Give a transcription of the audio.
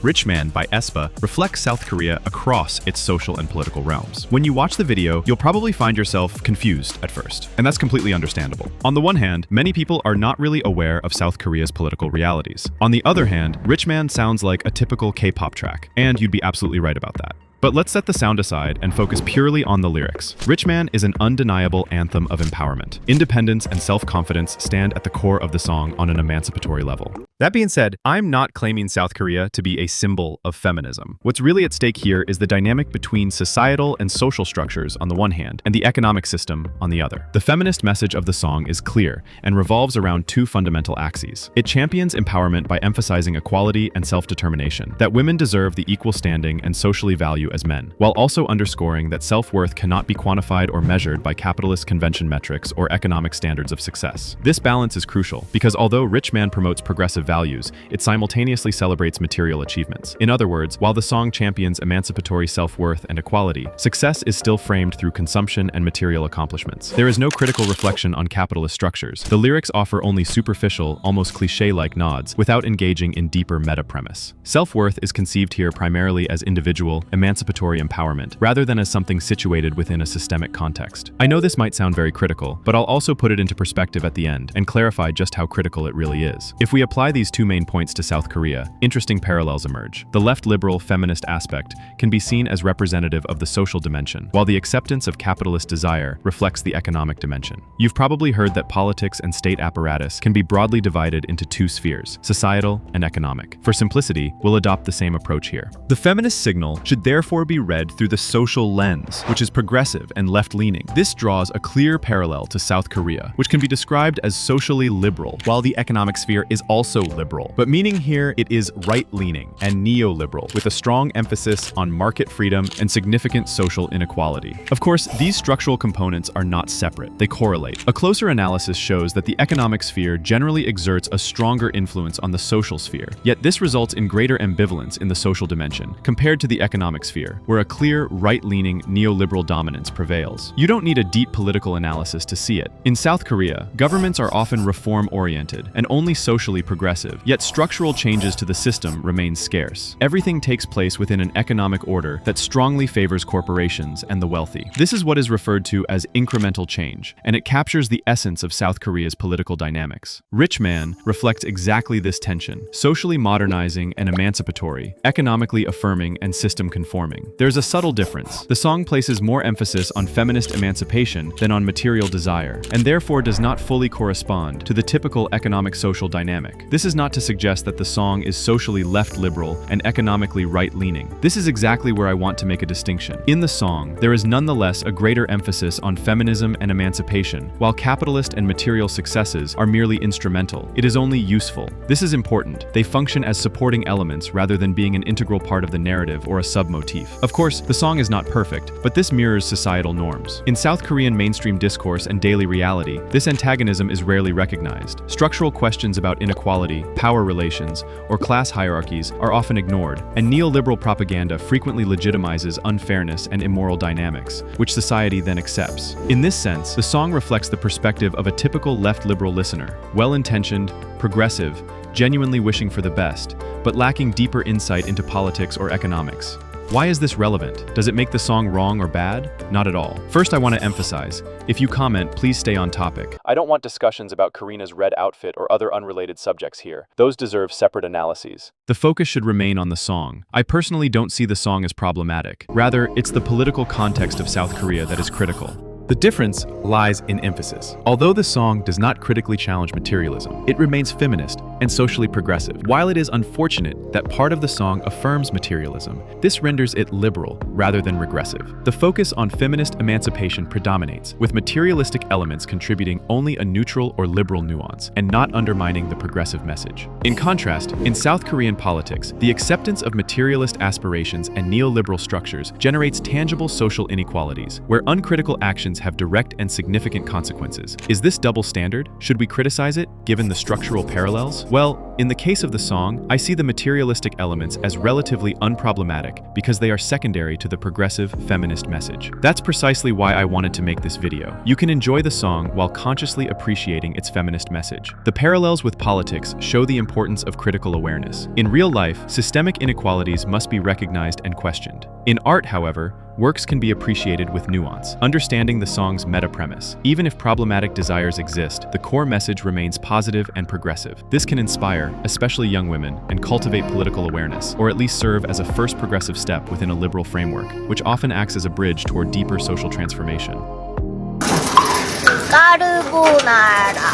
Rich Man by aespa reflects South Korea across its social and political realms. When you watch the video, you'll probably find yourself confused at first, and that's completely understandable. On the one hand, many people are not really aware of South Korea's political realities. On the other hand, Rich Man sounds like a typical K-pop track, and you'd be absolutely right about that. But let's set the sound aside and focus purely on the lyrics. Rich Man is an undeniable anthem of empowerment. Independence and self-confidence stand at the core of the song on an emancipatory level. That being said, I'm not claiming South Korea to be a symbol of feminism. What's really at stake here is the dynamic between societal and social structures on the one hand, and the economic system on the other. The feminist message of the song is clear and revolves around two fundamental axes. It champions empowerment by emphasizing equality and self-determination, that women deserve the equal standing and socially value as men, while also underscoring that self-worth cannot be quantified or measured by capitalist convention metrics or economic standards of success. This balance is crucial because although Rich Man promotes progressive values, it simultaneously celebrates material achievements. In other words, while the song champions emancipatory self-worth and equality, success is still framed through consumption and material accomplishments. There is no critical reflection on capitalist structures. The lyrics offer only superficial, almost cliché-like nods, without engaging in deeper meta-premise. Self-worth is conceived here primarily as individual, emancipatory empowerment, rather than as something situated within a systemic context. I know this might sound very critical, but I'll also put it into perspective at the end and clarify just how critical it really is. If we apply these two main points to South Korea, interesting parallels emerge. The left-liberal feminist aspect can be seen as representative of the social dimension, while the acceptance of capitalist desire reflects the economic dimension. You've probably heard that politics and state apparatus can be broadly divided into two spheres, societal and economic. For simplicity, we'll adopt the same approach here. The feminist signal should therefore be read through the social lens, which is progressive and left-leaning. This draws a clear parallel to South Korea, which can be described as socially liberal, while the economic sphere is also liberal. But meaning here, it is right-leaning and neoliberal, with a strong emphasis on market freedom and significant social inequality. Of course, these structural components are not separate. They correlate. A closer analysis shows that the economic sphere generally exerts a stronger influence on the social sphere, yet this results in greater ambivalence in the social dimension, compared to the economic sphere, where a clear right-leaning neoliberal dominance prevails. You don't need a deep political analysis to see it. In South Korea, governments are often reform-oriented and only socially progressive, yet structural changes to the system remain scarce. Everything takes place within an economic order that strongly favors corporations and the wealthy. This is what is referred to as incremental change, and it captures the essence of South Korea's political dynamics. Rich Man reflects exactly this tension, socially modernizing and emancipatory, economically affirming and system-conforming. There's a subtle difference. The song places more emphasis on feminist emancipation than on material desire, and therefore does not fully correspond to the typical economic-social dynamic. This is not to suggest that the song is socially left-liberal and economically right-leaning. This is exactly where I want to make a distinction. In the song, there is nonetheless a greater emphasis on feminism and emancipation, while capitalist and material successes are merely instrumental. It is only useful. This is important. They function as supporting elements rather than being an integral part of the narrative or a submotif. Of course, the song is not perfect, but this mirrors societal norms. In South Korean mainstream discourse and daily reality, this antagonism is rarely recognized. Structural questions about inequality, power relations, or class hierarchies are often ignored, and neoliberal propaganda frequently legitimizes unfairness and immoral dynamics, which society then accepts. In this sense, the song reflects the perspective of a typical left-liberal listener, well-intentioned, progressive, genuinely wishing for the best, but lacking deeper insight into politics or economics. Why is this relevant? Does it make the song wrong or bad? Not at all. First, I want to emphasize, if you comment, please stay on topic. I don't want discussions about Karina's red outfit or other unrelated subjects here. Those deserve separate analyses. The focus should remain on the song. I personally don't see the song as problematic. Rather, it's the political context of South Korea that is critical. The difference lies in emphasis. Although the song does not critically challenge materialism, it remains feminist and socially progressive. While it is unfortunate that part of the song affirms materialism, this renders it liberal rather than regressive. The focus on feminist emancipation predominates, with materialistic elements contributing only a neutral or liberal nuance and not undermining the progressive message. In contrast, in South Korean politics, the acceptance of materialist aspirations and neoliberal structures generates tangible social inequalities, where uncritical actions have direct and significant consequences. Is this double standard? Should we criticize it, given the structural parallels? Well, In the case of the song, I see the materialistic elements as relatively unproblematic because they are secondary to the progressive feminist message. That's precisely why I wanted to make this video. You can enjoy the song while consciously appreciating its feminist message. The parallels with politics show the importance of critical awareness. In real life, systemic inequalities must be recognized and questioned. In art, however, works can be appreciated with nuance, understanding the song's meta-premise. Even if problematic desires exist, the core message remains positive and progressive. This can inspire, especially young women, and cultivate political awareness, or at least serve as a first progressive step within a liberal framework, which often acts as a bridge toward deeper social transformation. 까르보나라